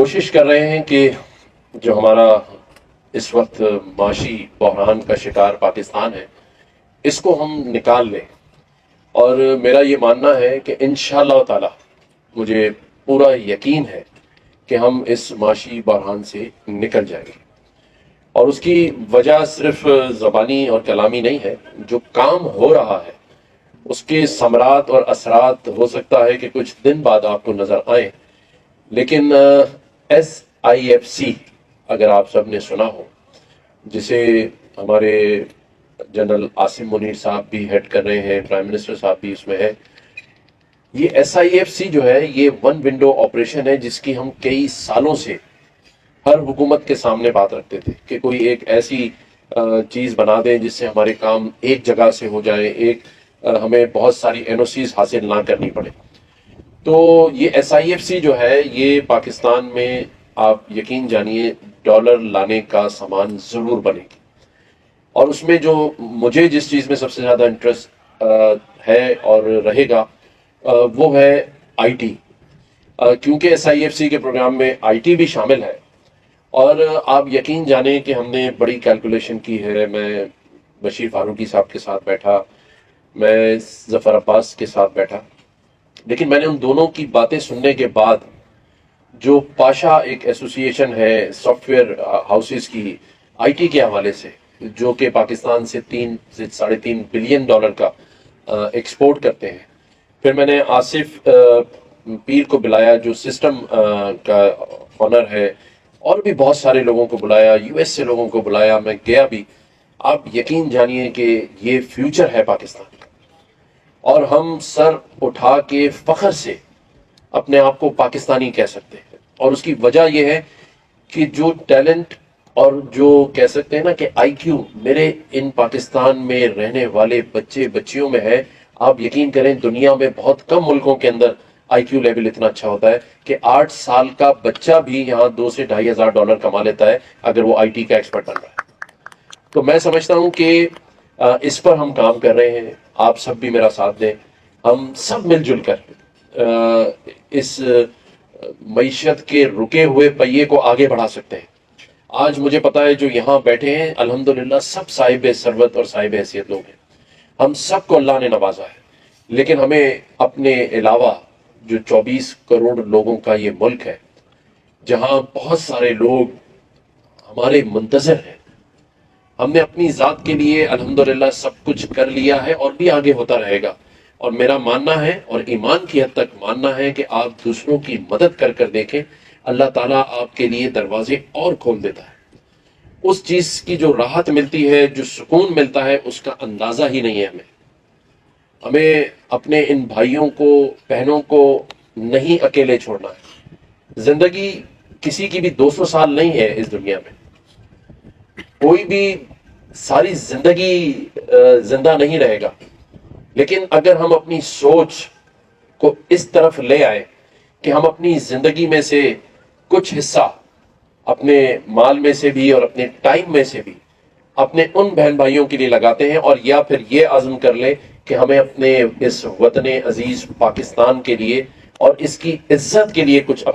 کوشش کر رہے ہیں کہ جو ہمارا اس وقت معاشی بحران کا شکار پاکستان ہے اس کو ہم نکال لیں، اور میرا یہ ماننا ہے کہ انشاءاللہ تعالی مجھے پورا یقین ہے کہ ہم اس معاشی بحران سے نکل جائیں گے، اور اس کی وجہ صرف زبانی اور کلامی نہیں ہے۔ جو کام ہو رہا ہے اس کے ثمرات اور اثرات ہو سکتا ہے کہ کچھ دن بعد آپ کو نظر آئیں، لیکن SIFC اگر آپ سب نے سنا ہو، جسے ہمارے جنرل عاصم منیر صاحب بھی ہیڈ کر رہے ہیں، پرائم منسٹر صاحب بھی اس میں ہے، یہ SIFC جو ہے یہ ون ونڈو آپریشن ہے جس کی ہم کئی سالوں سے ہر حکومت کے سامنے بات رکھتے تھے کہ کوئی ایک ایسی چیز بنا دیں جس سے ہمارے کام ایک جگہ سے ہو جائے، ہمیں بہت ساری NOCs حاصل نہ کرنی پڑے۔ تو یہ SIFC جو ہے یہ پاکستان میں آپ یقین جانیے ڈالر لانے کا سامان ضرور بنے گی، اور اس میں جو مجھے جس چیز میں سب سے زیادہ انٹرسٹ ہے اور رہے گا وہ ہے IT، کیونکہ SIFC کے پروگرام میں IT بھی شامل ہے۔ اور آپ یقین جانیں کہ ہم نے بڑی کیلکولیشن کی ہے، میں بشیر فاروقی صاحب کے ساتھ بیٹھا، میں ظفر عباس کے ساتھ بیٹھا، لیکن میں نے ان دونوں کی باتیں سننے کے بعد جو پاشا ایک ایسوسی ایشن ہے سافٹ ویئر ہاؤسز کی IT کے حوالے سے، جو کہ پاکستان سے 3 سے 3.5 بلین ڈالر کا ایکسپورٹ کرتے ہیں، پھر میں نے آصف پیر کو بلایا جو سسٹم کا آنر ہے، اور بھی بہت سارے لوگوں کو بلایا، US سے لوگوں کو بلایا، میں گیا بھی۔ آپ یقین جانیے کہ یہ فیوچر ہے پاکستان کا، اور ہم سر اٹھا کے فخر سے اپنے آپ کو پاکستانی کہہ سکتے ہیں، اور اس کی وجہ یہ ہے کہ جو ٹیلنٹ اور جو کہہ سکتے ہیں نا کہ IQ میرے ان پاکستان میں رہنے والے بچے بچیوں میں ہے۔ آپ یقین کریں دنیا میں بہت کم ملکوں کے اندر IQ لیول اتنا اچھا ہوتا ہے کہ 8 سال کا بچہ بھی یہاں 2 سے ڈھائی ہزار ڈالر کما لیتا ہے اگر وہ IT کا ایکسپرٹ بن رہا ہے۔ تو میں سمجھتا ہوں کہ اس پر ہم کام کر رہے ہیں، آپ سب بھی میرا ساتھ دیں، ہم سب مل جل کر اس معیشت کے رکے ہوئے پہیے کو آگے بڑھا سکتے ہیں۔ آج مجھے پتا ہے جو یہاں بیٹھے ہیں الحمدللہ سب صاحب ثروت اور صاحب حیثیت لوگ ہیں، ہم سب کو اللہ نے نوازا ہے، لیکن ہمیں اپنے علاوہ جو 24 کروڑ لوگوں کا یہ ملک ہے، جہاں بہت سارے لوگ ہمارے منتظر ہیں، ہم نے اپنی ذات کے لیے الحمدللہ سب کچھ کر لیا ہے اور بھی آگے ہوتا رہے گا، اور میرا ماننا ہے اور ایمان کی حد تک ماننا ہے کہ آپ دوسروں کی مدد کر کر دیکھیں، اللہ تعالیٰ آپ کے لیے دروازے اور کھول دیتا ہے۔ اس چیز کی جو راحت ملتی ہے، جو سکون ملتا ہے، اس کا اندازہ ہی نہیں ہے ہمیں اپنے ان بھائیوں کو بہنوں کو نہیں اکیلے چھوڑنا ہے۔ زندگی کسی کی بھی 200 سال نہیں ہے اس دنیا میں، کوئی بھی ساری زندگی زندہ نہیں رہے گا، لیکن اگر ہم اپنی سوچ کو اس طرف لے آئے کہ ہم اپنی زندگی میں سے کچھ حصہ اپنے مال میں سے بھی اور اپنے ٹائم میں سے بھی اپنے ان بہن بھائیوں کے لیے لگاتے ہیں، اور یا پھر یہ عزم کر لیں کہ ہمیں اپنے اس وطن عزیز پاکستان کے لیے اور اس کی عزت کے لیے کچھ اپنا